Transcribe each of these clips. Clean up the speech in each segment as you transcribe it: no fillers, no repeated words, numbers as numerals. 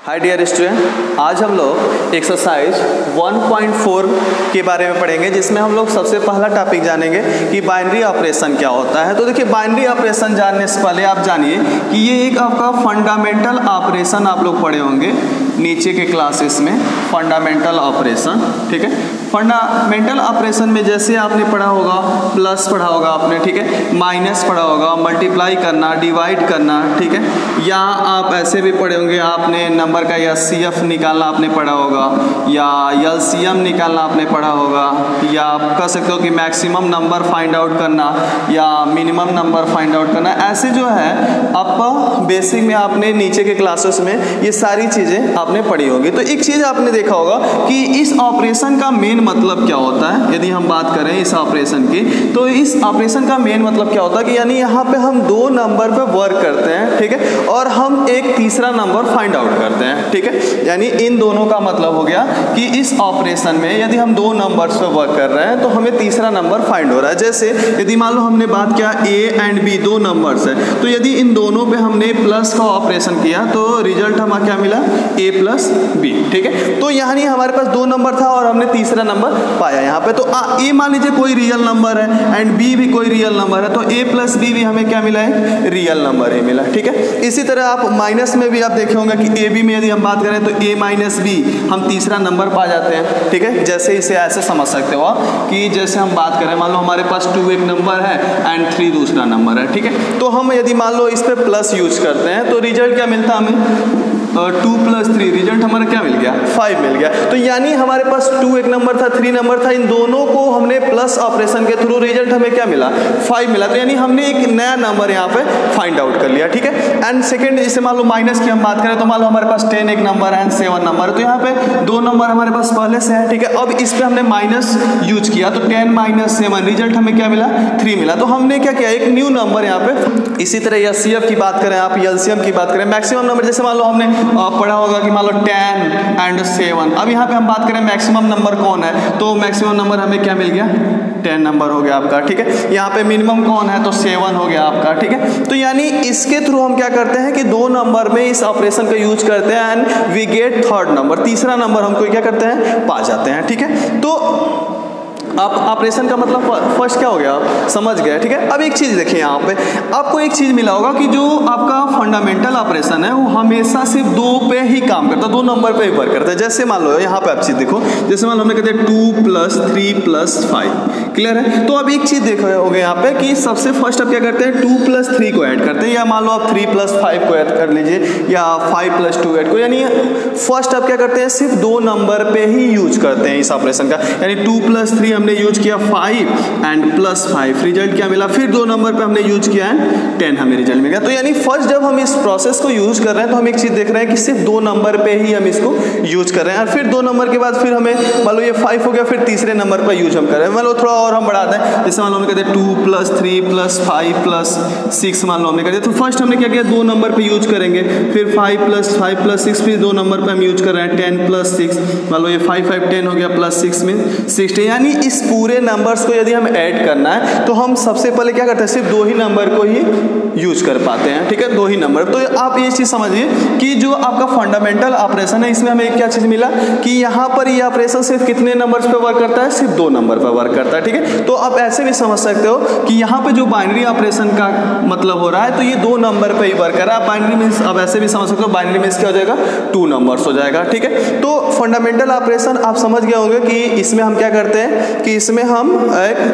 Hi dear student, आज हम लोग एक्सरसाइज 1.4 के बारे में पढ़ेंगे, जिसमें हम लोग सबसे पहला टॉपिक जानेंगे कि बाइनरी ऑपरेशन क्या होता है। तो देखिए, बाइनरी ऑपरेशन जानने से पहले आप जानिए कि ये एक आपका फंडामेंटल ऑपरेशन आप लोग पढ़े होंगे नीचे के क्लासेस में। फंडामेंटल ऑपरेशन, ठीक है। फंडामेंटल ऑपरेशन में जैसे आपने पढ़ा होगा, प्लस पढ़ा होगा आपने, ठीक है, माइनस पढ़ा होगा, मल्टीप्लाई करना, डिवाइड करना, ठीक है, या आप ऐसे भी पढ़े होंगे, आपने नंबर का एचसीएफ निकालना आपने पढ़ा होगा, या एलसीएम निकालना आपने पढ़ा होगा, या आप कह सकते हो कि मैक्सिमम नंबर फाइंड आउट करना या मिनिमम नंबर फाइंड आउट करना। ऐसे जो है आप बेसिक में आपने नीचे के क्लासेस में ये सारी चीज़ें आपने पढ़ी होगी। तो एक चीज़ आपने देखा होगा कि इस ऑपरेशन का मेन मतलब क्या होता है। यदि हम बात करें इस ऑपरेशन की, तो इस ऑपरेशन का मेन मतलब क्या होता है कि यानी यहाँ पे हम दो नंबर पे वर्क करते हैं, ठीक है, और हम एक तीसरा नंबर फाइंड आउट करते हैं, ठीक है। यानी इन दोनों का मतलब हो गया कि इस ऑपरेशन में यदि हम दो नंबर्स पे वर्क कर रहे हैं तो हमें तीसरा नंबर फाइंड हो रहा है। जैसे यदि मान लो हमने बात किया ए एंड बी, दो नंबर्स है, तो यदि इन दोनों पे हमने प्लस का ऑपरेशन किया तो रिजल्ट हमें क्या मिला, ए प्लस बी, ठीक है। तो यानी हमारे पास दो नंबर था और हमने तीसरा नंबर पाया यहाँ पे। तो ए मान लीजिए कोई रियल नंबर है एंड बी भी कोई रियल नंबर है, तो ए प्लस बी भी हमें क्या मिला है, रियल नंबर ही मिला, ठीक है। इसी तरह आप माइनस में भी आप देखे होंगे कि ए बी में यदि हम बात करें तो ए माइनस बी हम तीसरा नंबर पा जाते हैं, ठीक है। जैसे इसे ऐसे समझ सकते हो आप कि जैसे हम बात करें, मान लो हमारे पास 2 एक नंबर है एंड 3 दूसरा नंबर है, ठीक है। तो हम यदि मान लो इस पर प्लस यूज करते हैं तो रिजल्ट क्या मिलता है हमें, 2 + 3, रिजल्ट हमारा क्या मिल गया, 5 मिल गया। तो यानी हमारे पास 2 एक नंबर था, 3 नंबर था, इन दोनों को हमने प्लस ऑपरेशन के थ्रू रिजल्ट हमें क्या मिला, 5 मिला। तो यानी हमने एक नया नंबर यहाँ पे फाइंड आउट कर लिया, ठीक है। एंड सेकंड, जैसे मान लो माइनस की हम बात करें तो मान लो हमारे पास 10 एक नंबर है एंड 7 नंबर है, तो यहाँ पे दो नंबर हमारे पास पहले से है, ठीक है। अब इस पे हमने माइनस यूज किया तो 10 - 7, रिजल्ट हमें क्या मिला, 3 मिला। तो हमने क्या किया, एक न्यू नंबर यहाँ पे। इसी तरह एचसीएफ की बात करें, आप एलसीएम की बात करें, मैक्सिमम नंबर, जैसे मान लो हमने पढ़ा होगा कि मान लो 10 एंड 7। अब यहाँ पे हम बात करें मैक्सिमम नंबर कौन है, तो मैक्सिमम नंबर हमें क्या मिल गया, 10 नंबर हो गया आपका, ठीक है। यहाँ पे मिनिमम कौन है तो 7 हो गया आपका, ठीक है। तो यानी इसके थ्रू हम क्या करते हैं कि दो नंबर में इस ऑपरेशन का यूज करते हैं and we get third number, तीसरा नंबर हमको क्या करते हैं, पा जाते हैं, ठीक है। तो आप ऑपरेशन का मतलब फर्स्ट क्या हो गया, आप समझ गए, ठीक है। अब एक चीज़ देखिए, यहाँ पे आपको एक चीज़ मिला होगा कि जो आपका फंडामेंटल ऑपरेशन है वो हमेशा सिर्फ दो पे ही काम करता है, दो नंबर पे ही वर्क करता है। जैसे मान लो यहाँ पे आप चीज़ देखो, जैसे मान लो हमने कहते हैं 2 + 3 + 5, क्लियर है। तो अब एक चीज़ देखो हो गया यहाँ पे कि सबसे फर्स्ट आप क्या करते हैं, 2 + 3 को ऐड करते हैं, या मान लो आप 3 + 5 को ऐड कर लीजिए, या 5 + 2 ऐड को। यानी फर्स्ट आप क्या करते हैं, सिर्फ दो नंबर पे ही यूज करते हैं इस ऑपरेशन का। यानी 2 + 3 हमने यूज किया 5 एंड +5, रिजल्ट क्या मिला, फिर दो नंबर पे हमने यूज किया एंड 10 हमें रिजल्ट मिल गया। तो यानी फर्स्ट जब हम इस प्रोसेस को यूज कर रहे हैं तो हम एक चीज देख रहे हैं कि सिर्फ दो नंबर पे ही हम इसको यूज कर रहे हैं, और फिर दो नंबर के बाद फिर हमें मान लो ये 5 हो गया, फिर तीसरे नंबर पर यूज हम कर रहे हैं। मान लो थोड़ा और हम बढ़ा दें, जैसे मान लो हमने कहते हैं 2 + 3 + 5 + 6, मान लो हमने कहते हैं, तो फर्स्ट हमने क्या किया, दो नंबर पे यूज करेंगे, फिर 5 + 5 + 6, फिर दो नंबर पे हम यूज कर रहे हैं 10 + 6, मान लो ये 5 5 10 हो गया, +6 में 60। यानी इस पूरे नंबर्स को यदि हम ऐड करना है तो हम सबसे पहले क्या करते हैं, सिर्फ दो ही नंबर को ही यूज कर पाते हैं, ठीक है, दो ही नंबर। तो आप ये चीज समझिए कि जो आपका फंडामेंटल ऑपरेशन है इसमें हमें क्या चीज मिला कि यहाँ पर ये ऑपरेशन सिर्फ कितने नंबर्स पे वर्क करता है, सिर्फ दो नंबर पे वर्क करता है, ठीक है। तो आप ऐसे भी समझ सकते हो कि यहाँ पे जो बाइनरी ऑपरेशन का मतलब हो रहा है तो ये दो नंबर पे ही वर्क कर रहा है। बाइनरी मींस आप ऐसे भी समझ सकते हो, बाइनरी मींस क्या हो जाएगा, 2 नंबर्स हो जाएगा, ठीक है। तो फंडामेंटल ऑपरेशन आप समझ गए होंगे कि इसमें हम क्या करते हैं कि इसमें हम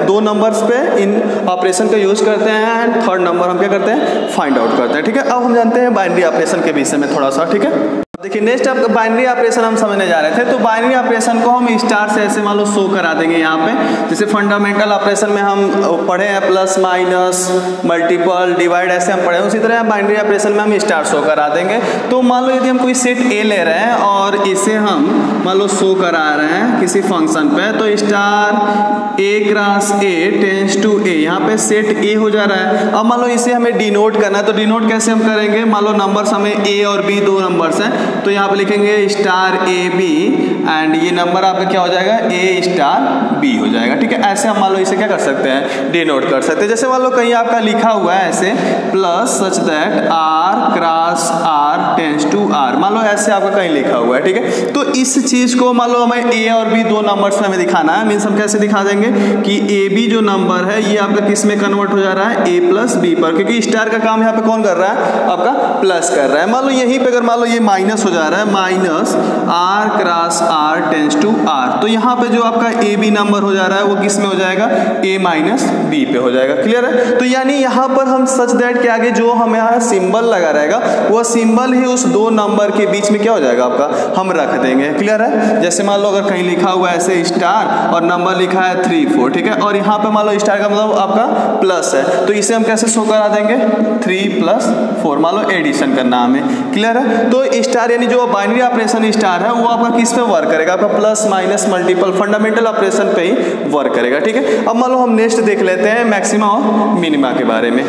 दो नंबर्स पे इन ऑपरेशन का यूज करते हैं एंड थर्ड नंबर हम क्या करते हैं, फाइंड आउट करते हैं, ठीक है। अब हम जानते हैं बाइनरी ऑपरेशन के विषय में थोड़ा सा, ठीक है। देखिए नेक्स्ट आपका बाइनरी ऑपरेशन हम समझने जा रहे थे। तो बाइनरी ऑपरेशन को हम स्टार से ऐसे मान लो शो करा देंगे यहाँ पे। जैसे फंडामेंटल ऑपरेशन में हम पढ़े हैं प्लस माइनस मल्टीपल डिवाइड, ऐसे हम पढ़े हैं, उसी तरह बाइनरी ऑपरेशन में हम स्टार शो करा देंगे। तो मान लो यदि हम कोई सेट ए ले रहे हैं और इसे हम मान लो शो करा रहे हैं किसी फंक्शन पे, तो star A cross A tends to A, यहाँ पे सेट A हो जा रहा है। अब मान लो इसे हमें डिनोट करना है, तो डिनोट कैसे हम करेंगे, मान लो नंबर्स हमें A और B दो नंबर्स हैं, तो यहाँ पे लिखेंगे स्टार ए बी एंड ये नंबर आपका क्या हो जाएगा ए स्टार बी हो जाएगा। ठीक है, ऐसे हम मान लो इसे क्या कर सकते हैं डिनोट कर सकते हैं। जैसे मान लो कहीं आपका लिखा हुआ है ऐसे plus such that R cross R tends to R, मान लो ऐसे आपका कहीं लिखा हुआ है। ठीक है, तो इस चीज को मान लो हमें ए और बी दो नंबर्स में हमें दिखाना है। मीन्स हम कैसे दिखा देंगे कि ए बी जो नंबर है ये आपका किस में कन्वर्ट हो जा रहा है ए प्लस बी पर, क्योंकि स्टार का काम यहाँ पे कौन कर रहा है आपका प्लस कर रहा है। मान लो यहीं पे अगर मान लो ये माइनस हो जा रहा है minus R cross R tends to R, तो यहाँ पे जो आपका ए बी नंबर हो जा रहा है वो किस में हो जाएगा ए माइनस बी पे हो जाएगा। क्लियर है, तो यानी यहाँ पर हम सच दैट के आगे जो हमें यहाँ सिंबल लगा रहेगा वो सिंबल ही उस दो नंबर के बीच में क्या हो जाएगा आपका हम रख देंगे। क्लियर है, जैसे मान लो अगर कहीं लिखा हुआ है ऐसे स्टार और नंबर लिखा है 3 4, ठीक है, और यहाँ पे मान लो स्टार का मतलब आपका प्लस है, तो इसे हम कैसे शो करा देंगे 3 + 4, मान लो एडिशन करना हमें। क्लियर है, तो स्टार यानी जो बाइनरी ऑपरेशन स्टार है वो आपका किस पे वर्क करेगा आपका plus minus multiple fundamental operation पे ही वर्क करेगा। ठीक है, अब मान लो हम नेक्स्ट देख लेते हैं मैक्सिमा और मिनिमा के बारे में।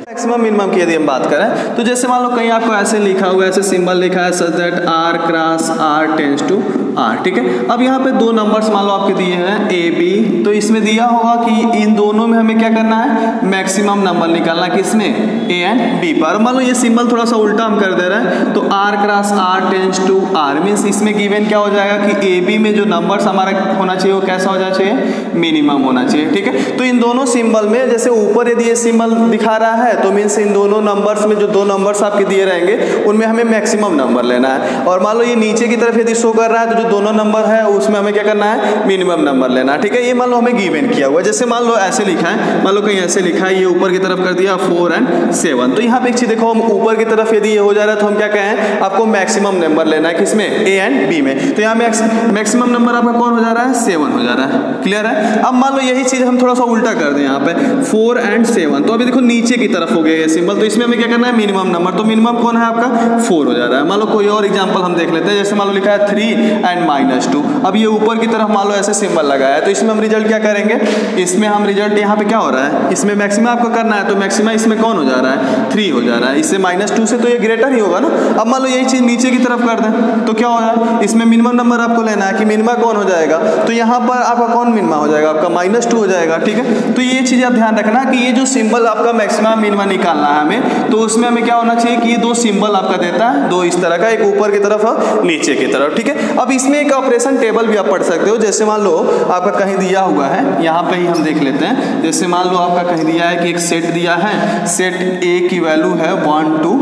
मैक्सिमम मिनिमम की यदि हम बात करें तो जैसे मान लो कहीं आपको ऐसे लिखा हुआ है ऐसे सिंबल लिखा है such that R cross R tends to R. ठीक है, अब यहाँ पे दो नंबर्स मान लो आपके दिए हैं ए बी, तो इसमें दिया होगा कि इन दोनों में हमें क्या करना है मैक्सिमम नंबर निकालना, किसमें ए एंड बी पर। मान लो ये सिंबल थोड़ा सा उल्टा हम कर दे रहे हैं, तो R cross R tends to R means इसमें गिवन क्या हो जाएगा कि ए बी में जो नंबर्स हमारा होना चाहिए वो कैसा हो जाना चाहिए मिनिमम होना चाहिए। ठीक है, तो इन दोनों सिंबल में जैसे ऊपर यदि ये सिंबल दिखा रहा है तो मीन्स इन दोनों नंबर्स में जो दो नंबर्स आपके दिए रहेंगे उनमें हमें मैक्सिमम नंबर लेना है, और मान लो ये नीचे की तरफ यदि शो कर रहा है तो जो दोनों नंबर है उसमें हमें क्या करना है मिनिमम नंबर लेना है। ठीक है, ये मान लो हमें गिवन किया हुआ है, जैसे मान लो ऐसे लिखा है, मान लो कहीं ऐसे लिखा है ये ऊपर की तरफ कर दिया 4 and 7, तो यहाँ पे एक चीज देखो हम ऊपर की तरफ यदि ये हो जा रहा है तो हम क्या कहें आपको मैक्सिमम नंबर लेना है किसमें ए एंड बी में, तो यहाँ मैक्सिमम नंबर आपका कौन हो जा रहा है 7 हो जा रहा है। क्लियर है, अब मान लो यही चीज हम थोड़ा सा उल्टा कर दें यहाँ पे 4 and 7, तो अभी देखो नीचे की तरफ हो गया ये सिंबल, तो इसमें हमें क्या करना है मिनिमम नंबर, तो मिनिमम कौन है आपका 4 हो जा रहा है। मान लो कोई और एग्जांपल हम देख लेते हैं, जैसे मान लो लिखा है 3 and -2, अब ये ऊपर की तरफ मान लो ऐसे सिंबल लगाया है, तो इसमें हम रिजल्ट क्या करेंगे, इसमें हम रिजल्ट यहाँ पे क्या हो रहा है इसमें मैक्सिमा आपको करना है, तो मैक्सिमा इसमें कौन हो जा रहा है 3 हो जा रहा है, इससे -2 से तो ये ग्रेटर ही होगा ना। अब मान लो यही चीज नीचे की तरफ कर दें तो क्या हो रहा है इसमें मिनिमम नंबर आपको लेना है कि मिनिमा कौन हो जाएगा, तो यहाँ पर आपका कौन मिनिमा हो जाएगा आपका -2 हो जाएगा। ठीक है, तो ये चीज आप ध्यान रखना कि ये जो सिंबल आपका मैक्सिमम मिनिमा निकालना है हमें, तो उसमें हमें क्या होना चाहिए कि ये दो सिंबल आपका देता है दो इस तरह का, एक ऊपर की तरफ और नीचे की तरफ। ठीक है, अब इसमें एक ऑपरेशन टेबल भी आप पढ़ सकते हो, जैसे मान लो आपका कहीं दिया हुआ है, यहाँ पे ही हम देख लेते हैं, जैसे मान लो आपका कहीं दिया है कि एक सेट दिया है, सेट ए की वैल्यू है 1 2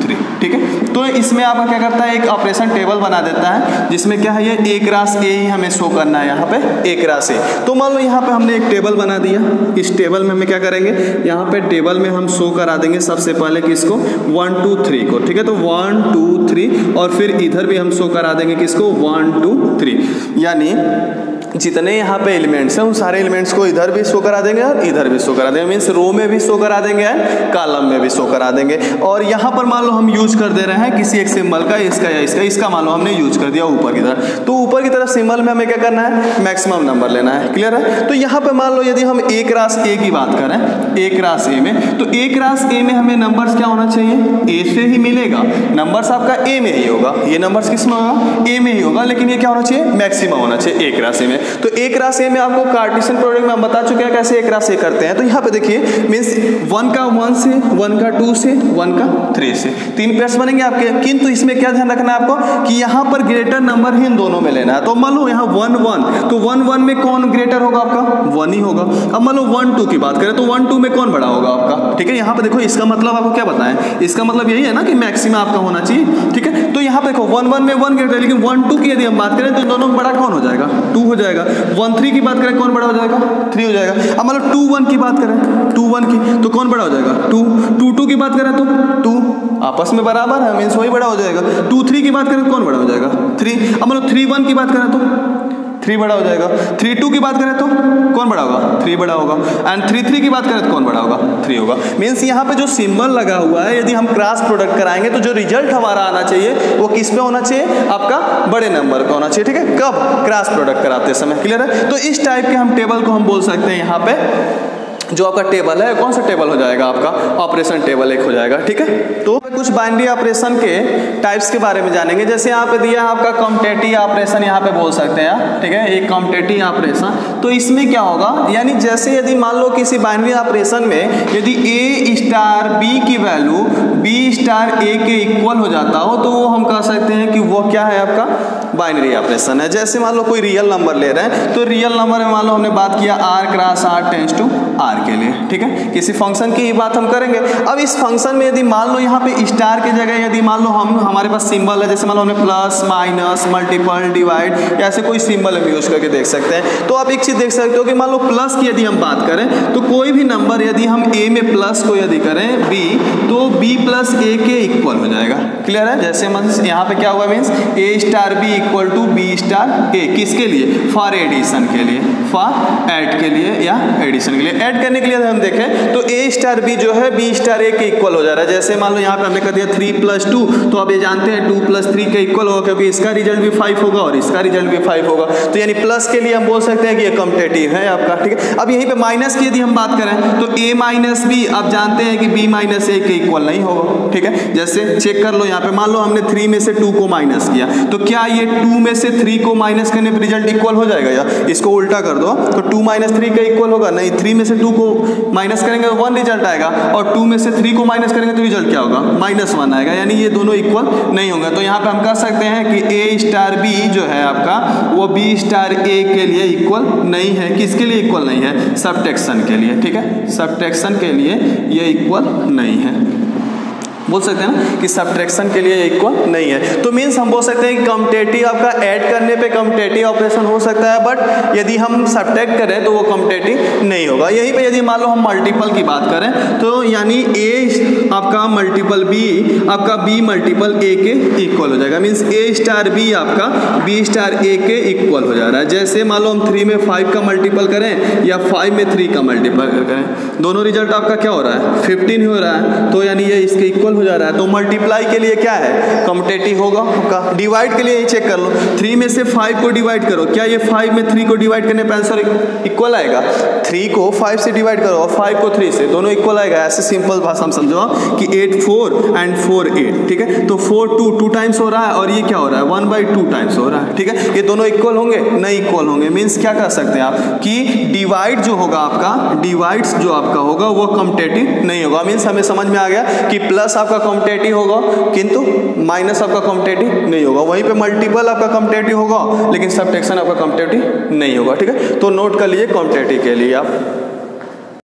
3। ठीक है, तो इसमें आपका क्या करता है एक ऑपरेशन टेबल बना देता है जिसमें क्या है ये ए क्रॉस ए ही हमें शो करना है यहाँ पे ए क्रॉस ए। तो मान लो यहाँ पे हमने एक टेबल बना दिया, इस टेबल में हमें क्या करेंगे यहाँ पे टेबल में हम शो करा देंगे सबसे पहले किसको 1 2 3 को। ठीक है, तो 1 2 3 और फिर इधर भी हम शो करा देंगे किसको 1 2 3, यानी जितने यहाँ पे एलिमेंट्स हैं उन सारे एलिमेंट्स को इधर भी शो करा देंगे और इधर भी शो करा देंगे, मीन्स रो में भी शो करा देंगे एंड कॉलम में भी शो करा देंगे। और यहाँ पर मान लो हम यूज कर दे रहे हैं किसी एक सिंबल का, इसका या इसका मान लो हमने यूज कर दिया ऊपर की तरफ, तो ऊपर की तरफ सिंबल में हमें क्या करना है मैक्सिमम नंबर लेना है। क्लियर है, तो यहाँ पे मान लो यदि हम ए क्रॉस ए की बात करें, ए क्रॉस ए में, तो ए क्रॉस ए में हमें नंबर्स क्या होना चाहिए ए से ही मिलेगा, नंबर्स आपका ए में ही होगा, ये नंबर्स किस में होगा ए में ही होगा, लेकिन ये क्या होना चाहिए मैक्सिमम होना चाहिए ए क्रॉस ए में। तो ए क्रॉस ए में आपको कार्टेशियन प्रोडक्ट में हम बता चुके हैं कैसे ए क्रॉस ए करते हैं, तो यहाँ पे देखिए मीन्स 1 का 1 से, 1 का 2 से, 1 का 3 से, 3 पेयर्स बनेंगे आपके, किंतु इसमें क्या ध्यान रखना है आपको कि यहाँ पर ग्रेटर नंबर ही इन दोनों में लेना है। तो मान लो यहाँ 1 1, तो 1 1 में कौन ग्रेटर होगा आपका 1 ही होगा। अब मान लो 1 2 की बात करें तो 1 2 में कौन बड़ा होगा आपका। ठीक है, यहाँ पे देखो इसका मतलब आपको क्या बताएं, इसका मतलब यही है ना कि मैक्सिमम आपका होना चाहिए। ठीक है, तो यहाँ पे देखो 1 1 में 1 ग्रेटर, लेकिन 1 2 की यदि हम बात करें तो दोनों में बड़ा कौन हो जाएगा 2 हो जाएगा। 1 3 की बात करें कौन बड़ा हो जाएगा 3 हो जाएगा। अब मान लो 2 1 की बात करें 2 1 की तो कौन बड़ा हो जाएगा 2 2 2 की बात करें तो 2 आपस में बराबर है, मीन्स वही बड़ा हो जाएगा। 2 3 की बात करें कौन बड़ा हो जाएगा 3। अब मान लो 3 1 की बात करें तो 3 बड़ा हो जाएगा। 3 2 की बात करें तो कौन बड़ा होगा 3 बड़ा होगा, एंड 3 3 की बात करें तो कौन बड़ा होगा 3 होगा। मीन्स यहाँ पे जो सिंबल लगा हुआ है यदि हम क्रॉस प्रोडक्ट कराएंगे तो जो रिजल्ट हमारा आना चाहिए वो किस पे होना चाहिए आपका बड़े नंबर पे होना चाहिए। ठीक है, कब क्रॉस प्रोडक्ट कराते समय। क्लियर है, तो इस टाइप के हम टेबल को हम बोल सकते हैं यहाँ पे जो आपका टेबल है कौन सा टेबल हो जाएगा आपका, ऑपरेशन टेबल एक हो जाएगा, ठीक है। तो कुछ बाइनरी ऑपरेशन के टाइप्स के बारे में जानेंगे। जैसे यहाँ पे दिया है आपका कम्यूटेटिव ऑपरेशन, यहाँ पे बोल सकते हैं, ठीक है, एक कम्यूटेटिव ऑपरेशन। तो इसमें क्या होगा, यानी जैसे यदि मान लो किसी बाइनरी ऑपरेशन में यदि ए स्टार बी की वैल्यू बी स्टार ए के इक्वल हो जाता हो तो वो हम कह सकते हैं कि वो क्या है, आपका बाइनरी ऑपरेशन है। जैसे मान लो कोई रियल नंबर ले रहे हैं, तो रियल नंबर में मान लो हमने बात किया r cross r tends to r के लिए, ठीक है, किसी फंक्शन की ही बात हम करेंगे। अब इस फंक्शन में यदि मान लो यहाँ पे स्टार की जगह यदि मान लो हमारे पास सिंबल है, जैसे मान लो हमने प्लस माइनस मल्टीपल डिवाइड या ऐसे कोई सिंबल हम यूज करके देख सकते हैं। तो आप एक चीज देख सकते हो कि मान लो प्लस की यदि हम बात करें तो कोई भी नंबर यदि हम a में प्लस को यदि करें b तो b प्लस a के इक्वल हो जाएगा। क्लियर है? जैसे यहाँ पे क्या हुआ, means a star b equal to b star a, किसके लिए, फॉर एडिशन के लिए, फॉर ऐड के लिए या एडिशन के लिए। ऐड करने के लिए हम देखें तो a स्टार b जो है b स्टार a के इक्वल हो जा रहा है। जैसे मान लो यहाँ पे हमने कर दिया 3 + 2, तो अब ये जानते हैं 2 + 3 के इक्वल होगा, क्योंकि इसका रिजल्ट भी 5 होगा और इसका रिजल्ट भी 5 होगा। तो यानी प्लस के लिए हम बोल सकते हैं कि ये कम्यूटेटिव है आपका, ठीक है। अब यहीं पे माइनस की यदि हम बात करें तो a माइनस b, आप जानते हैं कि b माइनस a के इक्वल नहीं होगा, ठीक है। जैसे चेक कर लो यहाँ पे, मान लो हमने 3 में से 2 को माइनस किया, तो क्या ये 2 में से 3 को माइनस करने पर रिजल्ट इक्वल हो जाएगा? या इसको उल्टा कर दो तो 2 - 3 का इक्वल होगा? नहीं, 3 में से 2 को माइनस करेंगे तो 1 रिजल्ट आएगा, और 2 में से 3 को माइनस करेंगे तो रिजल्ट क्या होगा, -1 आएगा। यानी ये दोनों इक्वल नहीं होंगे। तो यहाँ पे हम कह सकते हैं कि a स्टार b जो है आपका वो b स्टार a के लिए इक्वल नहीं है। किसके लिए इक्वल नहीं है? सब्ट्रैक्शन के लिए, ठीक है, सब्ट्रैक्शन के लिए ये इक्वल नहीं है। बोल सकते हैं ना कि सब्ट्रैक्शन के लिए इक्वल नहीं है। तो मीन्स हम बोल सकते हैं कि कम्यूटेटिव आपका ऐड करने पे कम्यूटेटिव ऑपरेशन हो सकता है, बट यदि हम सब्ट्रैक्ट करें तो वो कम्यूटेटिव नहीं होगा। यहीं पे यदि मान लो हम मल्टीपल की बात करें तो यानी a आपका मल्टीपल b आपका b मल्टीपल a के इक्वल हो जाएगा। मीन्स a स्टार b आपका b स्टार a के इक्वल हो जा रहा है। जैसे मान लो हम 3 में 5 का मल्टीपल करें या 5 में 3 का मल्टीपल करें, दोनों रिजल्ट आपका क्या हो रहा है, 15 हो रहा है। तो यानी ये इसके इक्वल हो जा रहा है। तो मल्टीप्लाई के लिए क्या है, कम्यूटेटिव होगा आपका। डिवाइड के लिए चेक कर लो, 3 में से 5 को डिवाइड करो, क्या ये 5 में 3 को डिवाइड करने पर आंसर इक्वल आएगा? 3 को 5 से डिवाइड करो और 5 को 3 से, दोनों इक्वल आएगा। ऐसे सिंपल भाषा हम समझो कि 8 4 एंड 4 8, ठीक है। तो 4 2 टाइम्स हो रहा है और ये क्या हो रहा है, 1/2 टाइम्स हो रहा है, ठीक है। ये दोनों इक्वल होंगे? नहीं इक्वल होंगे। मीन्स क्या कर सकते हैं आप कि डिवाइड जो होगा आपका, डिवाइड्स जो आपका होगा वो कम्यूटेटिव नहीं होगा। मीन्स हमें समझ में आ गया कि प्लस आपका कम्यूटेटिव होगा किंतु माइनस आपका कम्यूटेटिव नहीं होगा। वहीं पे मल्टीपल आपका कम्यूटेटिव होगा लेकिन सब्ट्रैक्शन आपका कम्यूटेटिव नहीं होगा, ठीक है। तो नोट कर लीजिए कम्यूटेटिव के लिए आप।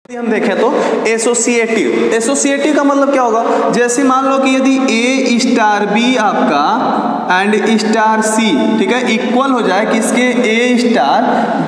यदि हम देखें तो एसोसिएटिव, एसोसिएटिव का मतलब क्या होगा, जैसे मान लो कि यदि a स्टार b आपका एंड स्टार c, ठीक है, इक्वल हो जाए किसके, a star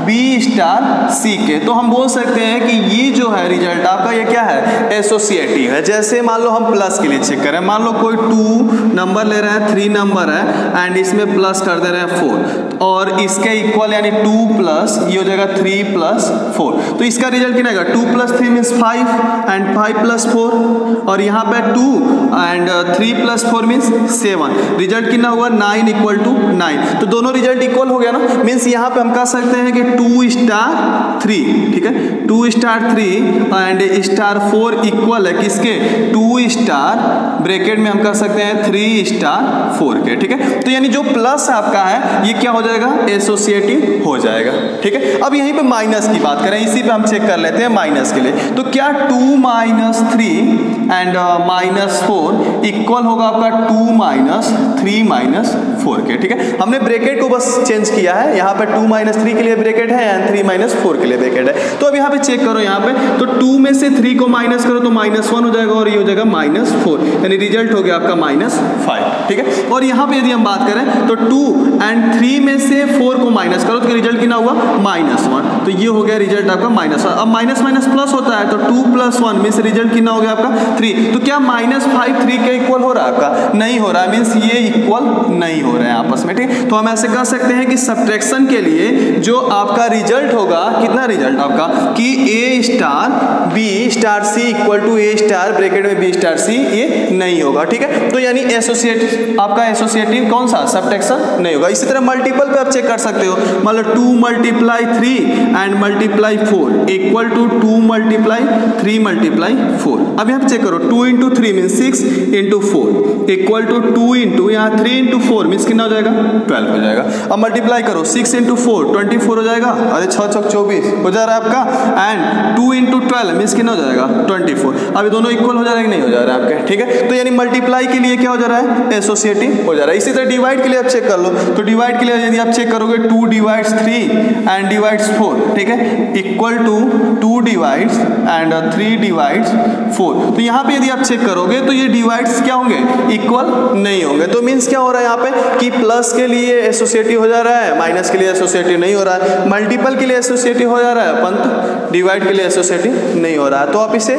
b star c के, तो हम बोल सकते हैं कि ये जो है रिजल्ट आपका ये क्या है, एसोसिएटिव है। जैसे मान लो हम प्लस के लिए चेक करें, मान लो कोई 2 नंबर ले रहे हैं, 3 नंबर है एंड इसमें प्लस कर दे रहे हैं 4 और इसके इक्वल यानी 2 प्लस ये हो जाएगा 3 + 4। तो इसका रिजल्ट कितना आएगा, 2 + 3 मीन्स 5 एंड 5 + 4 और यहाँ पे 2 एंड 3 + 4 मीन्स 7। रिजल्ट कितना हुआ, 9 = 9। तो दोनों रिजल्ट इक्वल हो गया ना। मीन्स यहाँ पे हम कह सकते हैं कि 2 स्टार 3, ठीक है, 2 स्टार 3 एंड स्टार 4 इक्वल है किसके, 2 स्टार ब्रैकेट में हम कह सकते हैं 3 स्टार 4 के, ठीक है। तो यानी जो प्लस आपका है ये क्या हो जाएगा, एसोसिएटिव हो जाएगा, ठीक है। अब यहीं पे माइनस की बात करें, इसी पे हम चेक कर लेते हैं माइनस के लिए। तो क्या 2 - 3 एंड -4 इक्वल होगा आपका 2 - 3 - 4 के, ठीक है। हमने ब्रैकेट को बस चेंज किया है, यहाँ पे 2 - 3 के लिए ब्रैकेट है एंड 3 - 4 के लिए ब्रैकेट है। तो अब यहाँ पे चेक करो, यहाँ पे तो 2 में से 3 को माइनस करो तो -1 हो जाएगा और ये हो जाएगा -4, यानी रिजल्ट हो गया आपका -5, ठीक है। और यहाँ पे यदि हम बात करें तो 2 एंड 3 में से 4 को माइनस करो तो रिजल्ट कितना हुआ, -1। तो ये हो गया रिजल्ट आपका -1। अब माइनस माइनस प्लस होता है तो 2 + 1 में से रिजल्ट कितना हो गया आपका 3, तो क्या -5 3 के इक्वल हो रहा है आपका? नहीं हो रहा है, मीन्स ये इक्वल नहीं हो रहे हैं आपस में, ठीक। तो हम ऐसे कह सकते हैं कि सब्ट्रैक्शन के लिए जो आपका रिजल्ट होगा, कितना रिजल्ट आपका, कि A star B star C equal to A star bracket में B स्टार C, ये नहीं होगा, ठीक है। तो यानी एसोसिएट आपका एसोसिएटिव कौन सा, सब्ट्रैक्शन नहीं होगा। इसी तरह मल्टीपल पे आप चेक कर सकते हो, मतलब 2 multiply 3 and multiply 4 equal to 2 multiply 3 multiply 4। अब यहाँ पे चेक करो, 2 into 3 means 6 into 4 equal to 2 into यहाँ 3 इंटू 4 मीन्स कितना हो जाएगा, 12 हो जाएगा। अब मल्टीप्लाई करो, 6 इंटू 4 24 हो जाएगा, अरे 6 6 24 हो जा रहा है आपका, एंड 2 इंटू 12 मीन्स कितना हो जाएगा, 24। अब ये दोनों इक्वल हो जा रहा है कि नहीं हो जा रहा है आपके, ठीक है। तो यानी मल्टीप्लाई के लिए क्या हो जा रहा है, एसोसिएटिव हो जा रहा है। इसी तरह डिवाइड के लिए आप चेक कर लो, तो डिवाइड के लिए यदि आप चेक करोगे 2 डिवाइड्स 3 एंड डिवाइड्स 4, ठीक है, equal to 2 divides and 3 divides 4। तो यहाँ पे यदि आप चेक करोगे तो ये डिवाइड्स क्या होंगे, इक्वल नहीं होंगे। तो मीन्स क्या हो रहा है यहाँ पे कि प्लस के लिए एसोसिएटिव हो जा रहा है, माइनस के लिए एसोसिएटिव नहीं हो रहा है, मल्टीपल के लिए एसोसिएटिव हो जा रहा है, परंतु डिवाइड के लिए एसोसिएटिव नहीं हो रहा है। तो आप इसे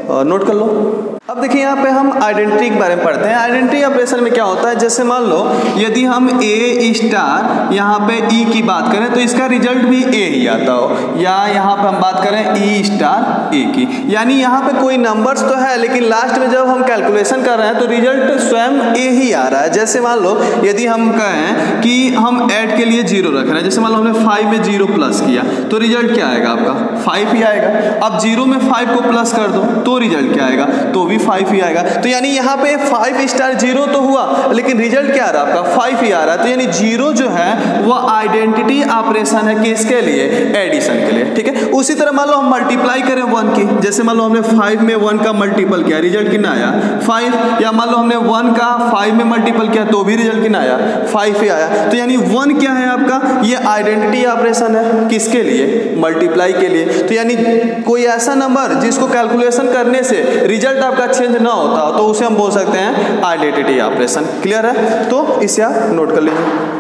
नोट कर लो। अब देखिए यहाँ पे हम आइडेंटिटी के बारे में पढ़ते हैं। आइडेंटिटी ऑपरेशन में क्या होता है, जैसे मान लो यदि हम A स्टार यहाँ पे E की बात करें तो इसका रिजल्ट भी A ही आता हो, या यहाँ पे हम बात करें E स्टार A की, यानी यहाँ पे कोई नंबर्स तो है लेकिन लास्ट में जब हम कैलकुलेशन कर रहे हैं तो रिजल्ट स्वयं A ही आ रहा है। जैसे मान लो यदि हम कहें कि हम ऐड के लिए 0 रख रहे हैं, जैसे मान लो हमने 5 में 0 प्लस किया तो रिजल्ट क्या आएगा आपका, 5 ही आएगा। अब 0 में 5 को प्लस कर दो तो रिजल्ट क्या आएगा, तो भी 5 ही आएगा। तो यानी यहाँ पे 5 स्टार 0 तो हुआ लेकिन रिजल्ट क्या आ रहा है आपका, 5 ही आ रहा है। तो यानी 0 जो है वह आइडेंटिटी ऑपरेशन है किसके लिए, एडिशन के लिए, ठीक है। उसी तरह मान लो हम मल्टीप्लाई करें 1 की, जैसे मान लो हमने 5 में 1 का मल्टीपल किया, रिजल्ट कितना आया, 5। या मान लो हमने 1 का 5 में मल्टीपल किया तो भी रिजल्ट कितना आया, 5 ही आया। तो यानी 1 क्या है आपका, ये आइडेंटिटी ऑपरेशन है किसके लिए, मल्टीप्लाई के लिए। तो यानी कोई ऐसा नंबर जिसको कैलकुलेशन करने से रिजल्ट आपका चेंज ना होता हो तो उसे हम बोल सकते हैं आइडेंटिटी ऑपरेशन। क्लियर है, तो इसे आप नोट कर लीजिए।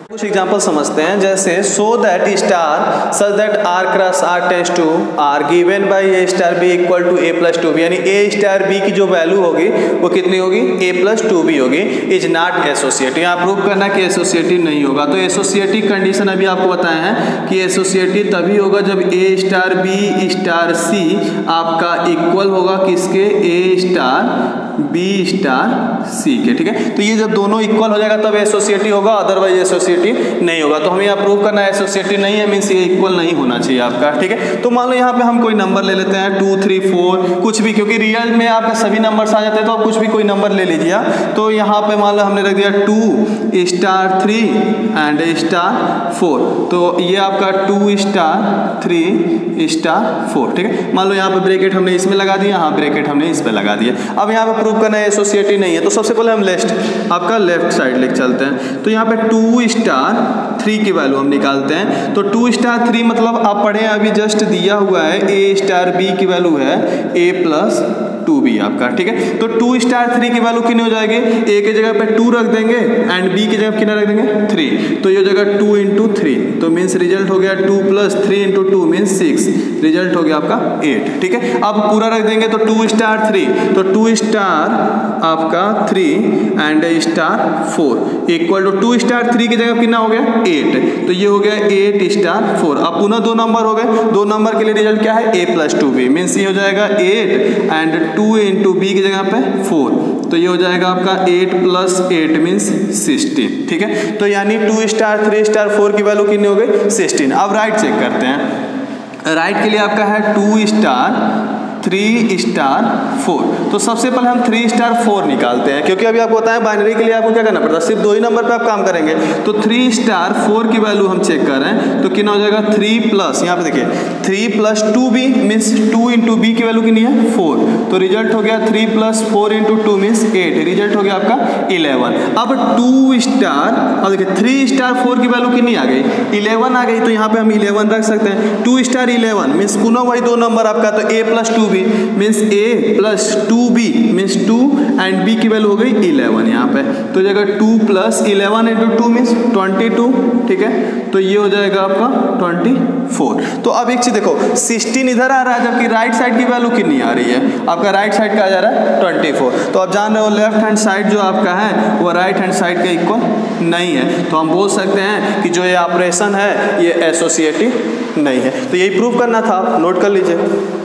कुछ एग्जांपल समझते हैं, जैसे so that star such that R cross R tends to R given by A star B equal to A plus 2b, यानी ए स्टार बी की जो वैल्यू होगी वो कितनी होगी, a प्लस 2b होगी, इज नॉट एसोसिएटिव। यहाँ प्रूव करना कि एसोसिएटिव नहीं होगा। तो एसोसिएटिव कंडीशन अभी आपको बताए हैं कि एसोसिएटिव तभी होगा जब ए स्टार बी स्टार सी आपका इक्वल होगा किसके, ए स्टार बी स्टार सी के, ठीक है। तो ये जब दोनों इक्वल हो जाएगा तब एसोसिएटिव होगा, अदरवाइज एसोसिएटिव नहीं होगा। तो हमें यहाँ प्रूव करना है एसोसिएटिव नहीं है, मीन्स ये इक्वल नहीं होना चाहिए आपका, ठीक है। तो मान लो यहाँ पे हम कोई नंबर ले लेते हैं 2 3 4 कुछ भी, क्योंकि रियल में आपका सभी नंबर्स आ जाते हैं तो आप कुछ भी कोई नंबर ले लीजिए। तो यहाँ पे मान लो हमने रख दिया 2 स्टार 3 एंड स्टार 4, तो ये आपका 2 स्टार 3 स्टार 4, ठीक है। मान लो यहाँ पे ब्रैकेट हमने इसमें लगा दिया, यहाँ ब्रैकेट हमने इस पे लगा दिया। अब यहाँ पे प्रूव करना है एसोसिएटिव नहीं है, तो सबसे पहले हम आपका लेफ्ट साइड लिख चलते हैं। तो यहाँ पे 2 स्टार 3 की वैल्यू हम निकालते हैं। तो 2 स्टार 3 मतलब आप पढ़े अभी जस्ट दिया हुआ है ए स्टार बी की वैल्यू है a प्लस 2b आपका, ठीक है। तो 2 स्टार 3 की वैल्यू कितनी हो जाएगी, a की जगह पे 2 रख देंगे एंड b की जगह कितना रख देंगे 3, तो ये हो जाएगा 2 इंटू 3, तो मीन्स रिजल्ट हो गया 2 प्लस 3 इंटू 2 मीन्स 6, रिजल्ट हो गया आपका 8, ठीक है। अब पूरा रख देंगे तो 2 स्टार 3, तो 2 स्टार आपका 3 and star 4 equal to 2 star 3 की जगह कितना हो गया 8, तो ये हो गया 8 स्टार 4। अब पुनः 2 नंबर हो गए, 2 नंबर के लिए रिजल्ट क्या है a प्लस 2b, मीन्स ये हो जाएगा 8 एंड 2 इंटू बी की जगह पे 4, तो ये हो जाएगा आपका 8 प्लस 8 मीन्स 16, ठीक है। तो यानी 2 स्टार 3 स्टार 4 की वैल्यू कितनी हो गई 16। अब राइट चेक करते हैं। राइट के लिए आपका है 2 स्टार 3 स्टार 4, तो सबसे पहले हम 3 स्टार 4 निकालते हैं, क्योंकि अभी आपको बताया बाइनरी के लिए आपको क्या करना पड़ता है, सिर्फ 2 ही नंबर पे आप काम करेंगे। तो 3 स्टार 4 की वैल्यू हम चेक कर रहे हैं, तो कितना हो जाएगा 3 प्लस, यहाँ पे देखिए 3 plus 2b means 2 into B की वैल्यू कितनी है 4, तो रिजल्ट हो गया 3 प्लस 4 इंटू 2 मीन्स 8, रिजल्ट हो गया आपका 11। अब 2 स्टार, अब देखिए 3 स्टार 4 की वैल्यू कितनी आ गई 11 आ गई, तो यहाँ पे हम 11 रख सकते हैं। 2 स्टार 11 मीन्स पुनः वही 2 नंबर आपका, तो a plus 2b B means a plus 2b means 2 and b की वैल्यू हो गई 11 यहाँ पे। तो जगह 2 प्लस 11 इंटू 2 मीन्स 22, ठीक है, तो ये हो जाएगा आपका 24। तो अब एक चीज देखो, 16 इधर आ रहा है जबकि राइट साइड की वैल्यू कितनी आ रही है, आपका राइट साइड का आ जा रहा है 24। तो आप जान रहे हो लेफ्ट हैंड साइड जो आपका है वो राइट हैंड साइड के इक्वल नहीं है, तो हम बोल सकते हैं कि जो ये ऑपरेशन है ये एसोसिएटिव नहीं है। तो यही प्रूव करना था, नोट कर लीजिए।